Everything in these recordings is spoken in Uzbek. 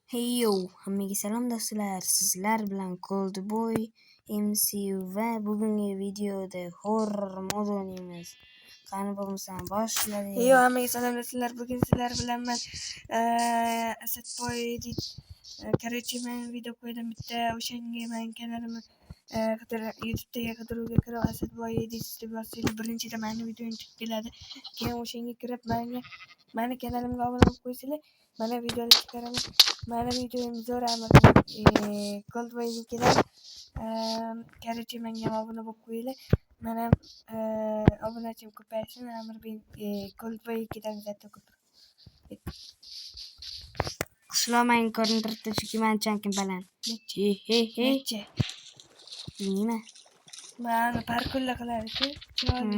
Heyo, hammaga salom do'stlar. Sizlar bilan Coldboy MCU va bugungi videoda horror mod o'ynaymiz. Qani bo'lmasam boshladik. Heyo, hammaga salom do'stlar. Bugun sizlar bilan men Asadboy короче men video qo'ydim bitta. O'shanga men kanalimni YouTube'dagi qidiruvga kirib Asadboy edit deb yozsangiz birinchida meni videom chiqib keladi. Keyin o'shanga kirib meni kanalimga obuna bo'lib qo'ysanglar, mana videolar chiqaraman. Meni videom zo'r amir Coldboynikidan короче menga obuna bo'lib qo'yinglar. Mana obunachim ko'paysin, amir Coldboynikidan zато ko'p. Xushlamang ko'rintiribdi chunki men chankim baland. Necha? Nima? Mana parkurlar qiladi-ku, chiroyli.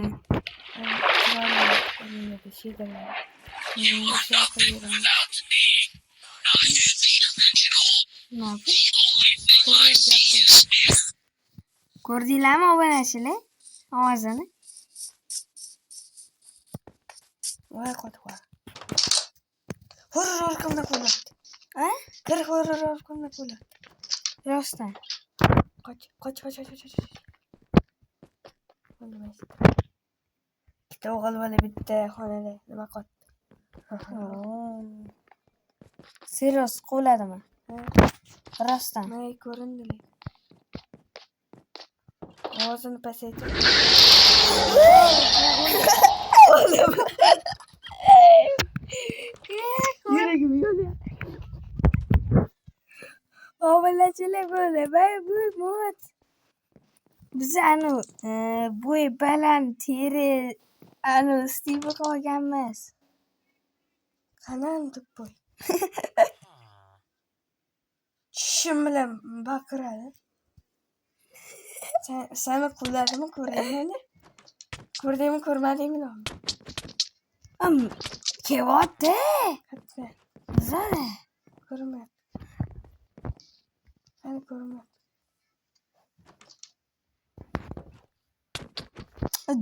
Ko'rdinglarmi obunachilar? Ovozini. Voy qotqa. Horror orqamda qo'yadi. Kir horror orqamda qo'yadi. Rostdan. Qoch. Bo'lmaydi. Bitta o'g'il bola bitta xonada nima qotdi? Serios qo'ladimi? Rostdan. May ko'rindilar. Ovozini pasaytir. Yuragim yo'lya. Obunachilar bo'ldi. Bu mod. Biz bo'y baland teri Steve qolganmiz. Qanan deb qo'y. Shim bilan baqiradi. Seni qo'lladimi, ko'rdingmi? Ko'rdingmi, ko'rmadingmi? Kevote. Hatto. Zara. Ko'rmayapti. Seni ko'rmayapti.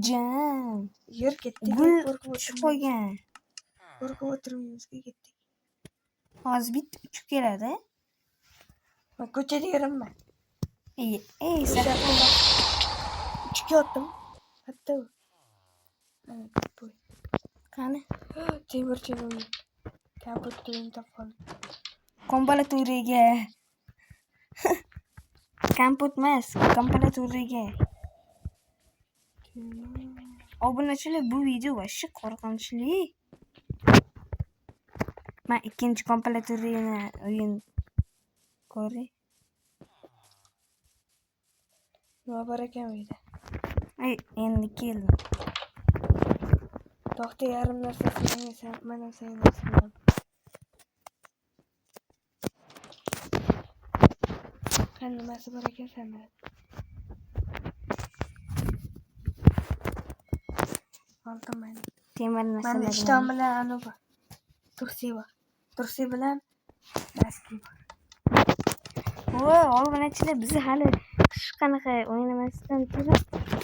Jan. Yur ketdik. Gul tushib qo'ygan. Qo'rqib o'tirmizga ketdik. Hozir bitta uchib keladi. Men ko'chada yuraman. Sen Uchga otdim. Hatto. qani? Temirchi bo'ldi. Kompyuterini topib Kompyuteriga. Kompyuteriga. Obunachilar, bu video vashshi qo'rqinchli. Men ikkinchi kompyuterini o'yin ko'ray. nima bor ekan uyda? Endi keldim. To'xta, yarim narsasini mana sen narsani. Qani nimasi bor ekan senda? Oldim men. Temir Mana narsalar. ishton bilan anu bor. Tursi bilan daski bor. Obunachilar, biz hali shu qanaqa o'ynamasdan turib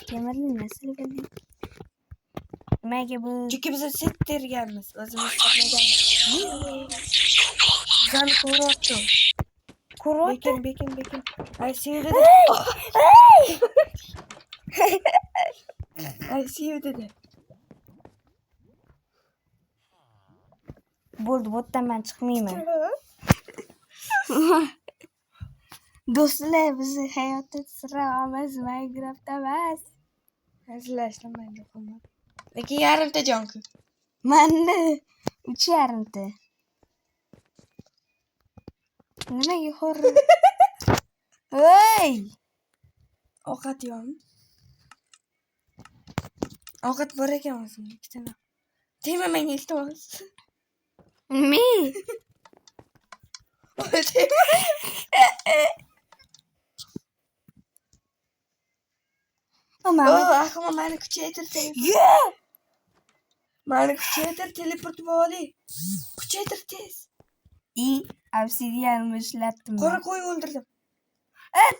temirli narsalar bildik. Nimaga bu? Chunki biz set terganmiz, o'zimiz hisoblaganmiz. Bizani ko'ryapti. Bekin. Ay, see you dedi. Ay, see you dedi. Bo'ldi, bu yerdan men chiqmayman. Do'stlar, biz hayotda siramiz, Minecraftda emas. Hazillashmaydi qo'yma. Lekin yarimta jonku. Manda 3,5 ta. Nimaga horror? Voy! Ovqat yo'qmi? Ovqat bor ekan o'zimda ikkitani. Tema menga iltimos. Me. Ahma meni kuchaytir. Meni kuchaytir, teleport bo'li. Kuchaytir tez. Obsidian ishlatdim. Qora qo'y o'ldirdim.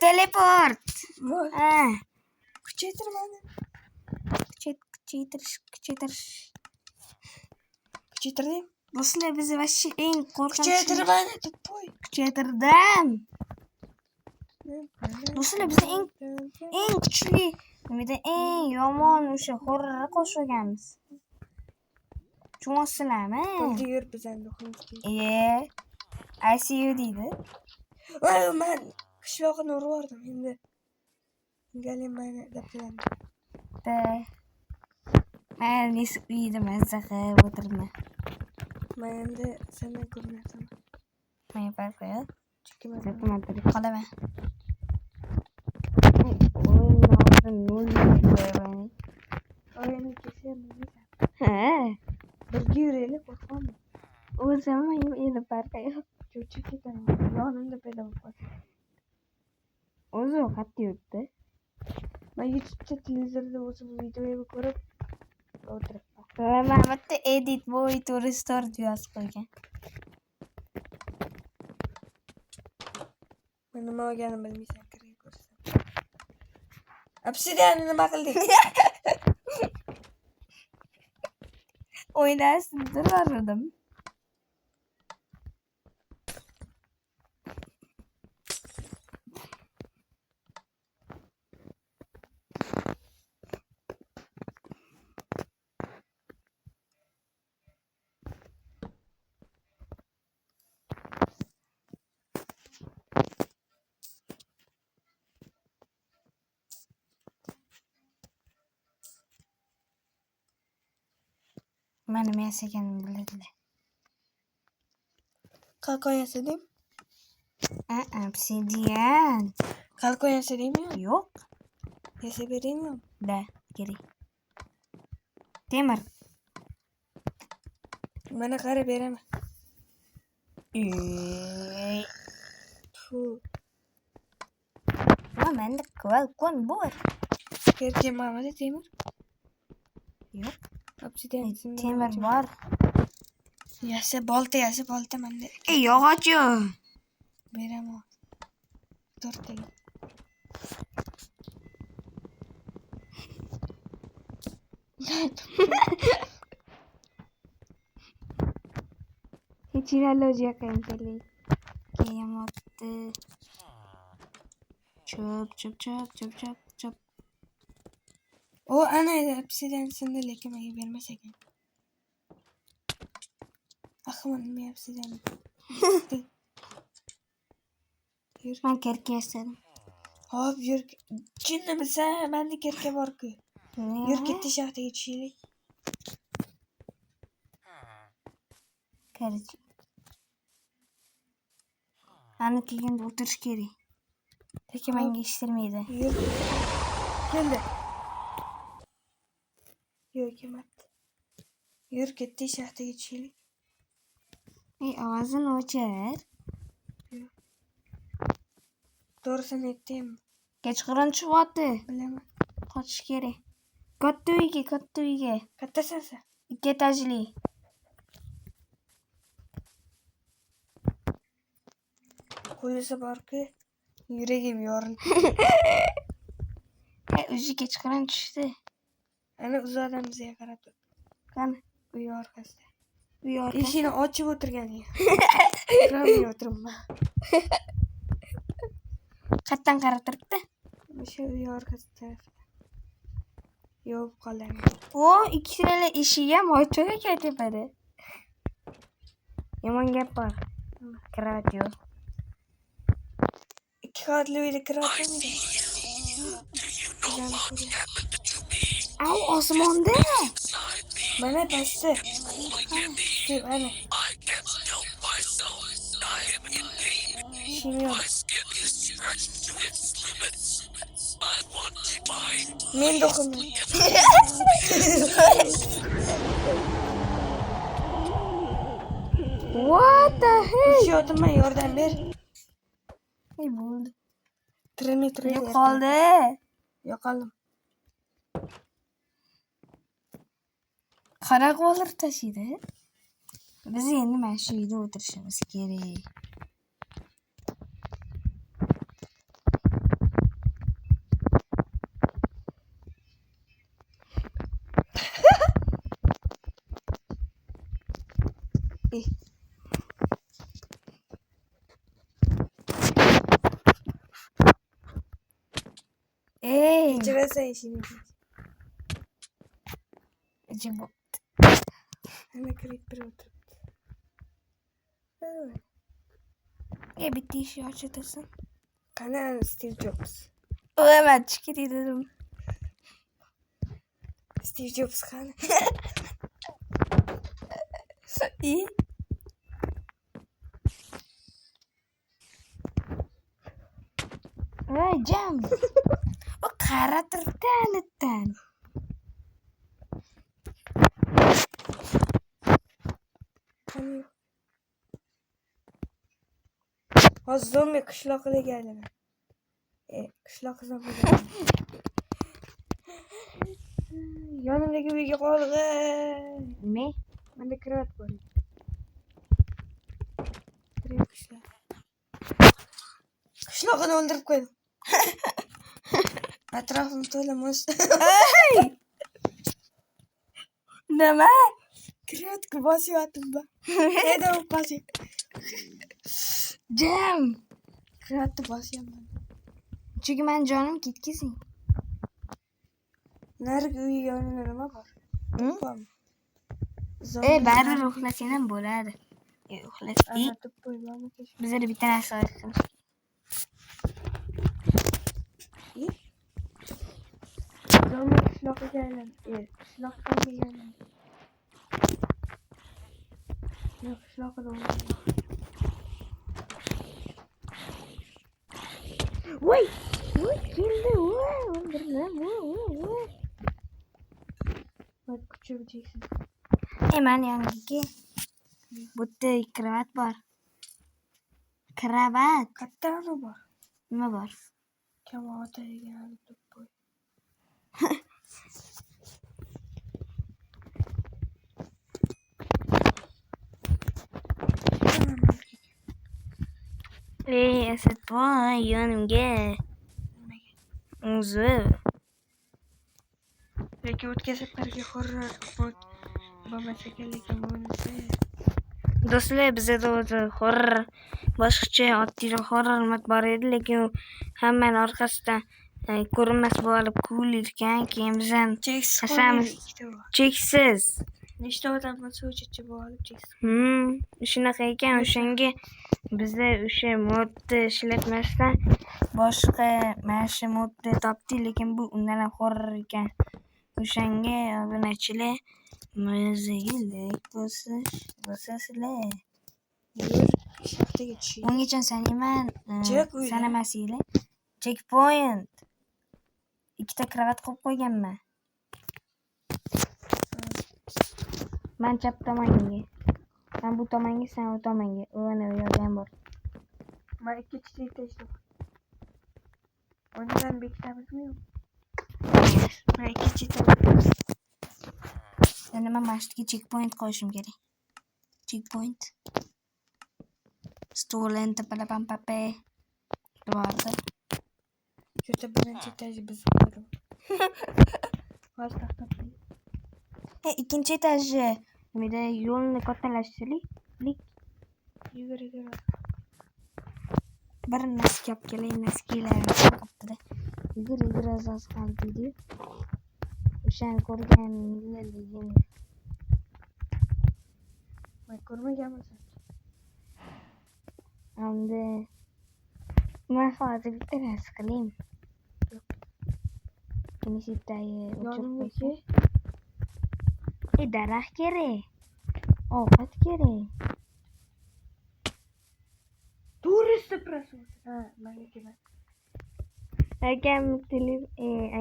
Teleport. Kuchaytir meni. Kuchaytirish. Kuchaytirdim. Bu sizlar bizi vashshi eng qo'rqinchli Kuchaytirmani boy. kuchaytirdim. Bu sizlar bizni eng kuchli, nimada eng yomon o'sha horror qo'shganmiz. Tushunasizlarmi? Bo'ldi yur bizdan do'ximizga. ICU deydi. Voy men qishloqni urib yubordim endi. Galim meni gapladim. Men nesi uyda mazza qilib o'tiribman. Men endi sendan ko'rmayapman. Men farqi yo'q. Chunki men Zaten turib qolaman. O'yinda nol qo'yaman. oyini kesyapman. Ha, Birga yuraylik, qo'rqaman. o'zim endi farqi yo'q. Cho'chib ketaman. Yonimda paydo bo'lib qoldi. O'zi qat'i yuribdi. Men YouTube'da televizorda o'sha videoni ko'rib o'tiribman. Men bitta edit boy to restore yozib qo'ygan. Men nima olganimni bilmaysan, kirib ko'rsam. Obsidianni nima qilding? O'ynasizdir vardim. Mana men ekanimni biladilar. Qalqon yasadim. Obsidian. Qalqon yasadimmi? Yo'q. Yasab beraymi? Da, kerak. Temir. Mana qarab beraman. Fu. Menda qalqon bor. Kerke mamada temir. Yo'q. Obsidian Temir bor. Yasa bolta menda. Yog'och yo'q. Beraman. 4 ta. Hech iloji yo'q endi. Kiyamotdi. Chop. O ana obsidian sindi lekin menga bermas ekan. Ahman nima obsidian? Yur. Men kerka istedim. Hop yur. Chinnimisan? Menda kerka bor-ku. Yur ketdi shaxtaga tushaylik. Kerka. Ani keyin o'tirish kerak. Lekin menga ishtirmaydi. Yur. Keldi. Yo'q, kelmadi. Yur ketdi shaxtaga tushaylik. Ovozini o'chir. To'g'risini aytdim. Kechqurun chiqyapti. Bilaman. Qochish kerak. Katta uyga. Kattasansa. 2 etajli. Qo'lisi bor-ku. Yuragim yorildi. O'zi kechqurun tushdi. Ana uzoqdan bizga qarab turdi. Qani, Uy orqasida. uy orqasida. Eshikni ochib o'tirgan ekan. Kiramay o'tiribman. Qayerdan qarab turibdi? O'sha uy orqasida. Yopib qolgan. Ikkitala eshik ham ochiq ekan tepada. Yomon gap bor. Kirat yo'q. 2 qavatli uyda kiryaptimi? Osmonda. Mana pastda. Shu ana. Shimyon. Men do'qimman. What the hell? Tushyapman, yordam ber. Bo'ldi. Trimay. Yo'qoldi. Yo'qoldim. Qara qo'llar tashiydi. Biz endi mana shu uyda o'tirishimiz kerak. Kechirasan ishini. Jim bo'pti. Ana creeper o'tiribdi. Bitta eshik ochib tursin. Qani Steve Jobs. O'yman chiqib dedim. Steve Jobs qani? Voy jam. O qara turibdi anitdan. Qani? Hozir zombi qishloqqa keladi. Qishloq zombilar. Yonimdagi uyga qolg'in. Nima? Menda krevat bor. Kirib qishloq. Qishloqni o'ldirib qo'ydim. Atrofim to'la muz. Nima? Krevatga bosyaptim ba. Neda u bosy. Jam. Krevatni bosyapman. Chunki men jonim ketkizing. Narigi uy yonida nima bor? To'pam. Baribir uxlasang ham bo'ladi. Uxlasang. Bizlar bitta narsa qilamiz. Zombi qishloqqa keladi. Qishloqqa keladi. Yo'q, qishloqqa o'ldirdim. Voy! Voy, keldi. Voy, o'ldirdim. Voy. Bak kuchug'chisiz. Men yangiga bu yerda kravat bor. Kravat. Kattami bor? Nima bor? Kamota degan to'ppoy. Asadboy yonimga. O'zi. Lekin o'tgan safargi horror bo'lmasa lekin bo'lmasa. Do'stlar, bizda horror boshqacha oddiy horror bor edi, lekin hammani orqasidan ko'rinmas bo'lib kuylirkan, keyin biz ham hammamiz cheksiz. Nechta odam bo'lsa o'shacha bo'lib cheksiz. Shunaqa ekan, o'shanga bizda o'sha modda ishlatmasdan boshqa mana shu modda topdik, lekin bu undan ham horror ekan. O'shanga obunachilar mo'zaylik bo'lsasizlar. Shaxtaga tushing. Ungacha sanayman, sanamasinglar. Checkpoint. Ikkita kravat qo'yib qo'yganman. Men chap tomonga. Men bu tomonga, sen u tomonga. O'g'ani yozgan bor. Men ikkinchi etajda. Ondan bekitamizmi? Men ikkinchi etajda. Endi men mashtiga checkpoint qo'yishim kerak. Checkpoint. Stolen tapalapam pape. Bordi. Shu birinchi etaj biz qo'ydim. Hozir taxtabdi. Ikkinchi etajda nimada yo'lni kattalashtirdik. Yuguraver. Bir narsa olib kelay, naskilarni qoptida. Yugur azoz qoldi. O'shani ko'rganligim. Men ko'rmaganman. Endi men hozir bitta narsa qilayim. Buni sitayi o'chirib qo'ysak. Daraxt kerak. Ovqat kerak. Turist prosu. Ha, menga kerak.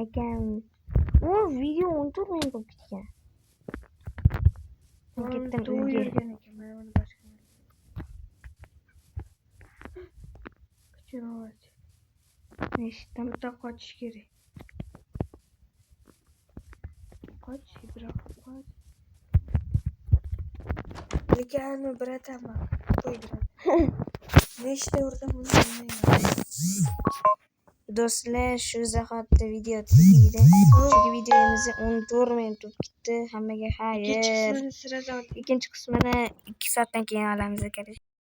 Akam o video 14 minut bo'lib ketgan. Ketdim uyga. Kuchinoch. Eshitdim. Bitta qochish kerak. Qoch, biroq qoch. Lekin brataman. Qo'ydiram. Nechta urdim bilmayman. Do'stlar, shu zahotda video tugaydi. Chunki videomiz 14 minut bo'lib ketdi. Hammaga xayr. Ikkinchi qismini Ikkinchi qismini 2 soatdan keyin olamiz, aka.